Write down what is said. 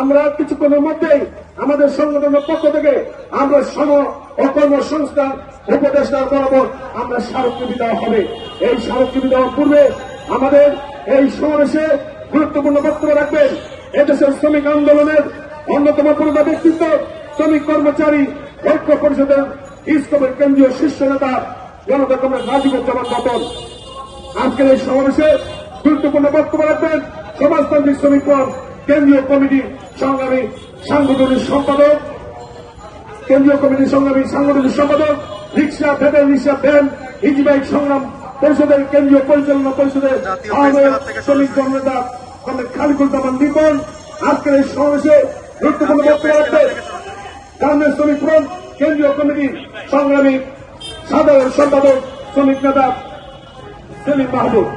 আমরা কিছুক্ষণের মধ্যেই আমাদের সংগঠনের পক্ষ থেকে আমরা শ্রম ও কর্মসংস্থান উপদেষ্টার বরাবর আমরা স্মারকলিপি দেওয়া হবে। এই স্মারকলিপি দেওয়ার পূর্বে আমাদের এই সমাবেশে গুরুত্বপূর্ণ বক্তব্য রাখবেন এদেশের শ্রমিক আন্দোলনের অন্যতম প্রধান ব্যক্তিত্ব শ্রমিক কর্মচারী ঐক্য পরিষদের ইসকমের কেন্দ্রীয় শীর্ষ নেতা জনতা কংগ্রেস রাজীবুজ্জামান রতন। আজকের এই সমাবেশে গুরুত্বপূর্ণ বক্তব্য রাখবেন সমাজতান্ত্রিক শ্রমিক ফ্রন্ট কেন্দ্রীয় কমিটি সংগ্রামী সাংগঠনিক সম্পাদক কেন্দ্রীয় কমিটির সংগ্রামী সাংগঠনিক সম্পাদক rickshaw van rickshaw van easy bike সংগ্রাম পরিষদের কেন্দ্রীয় পরিচালনা পরিষদের শ্রমিক জননেতা খালিকুজ্জামান নিপন। আজকের এই সমাবেশে গুরুত্বপূর্ণ বক্তব্য রাখবেন গার্মেন্টস শ্রমিক ফ্রন্ট কেন্দ্রীয় কমিটির সংগ্রামী সাধারণ সম্পাদক শ্রমিক নেতা সেলিম মাহবুব।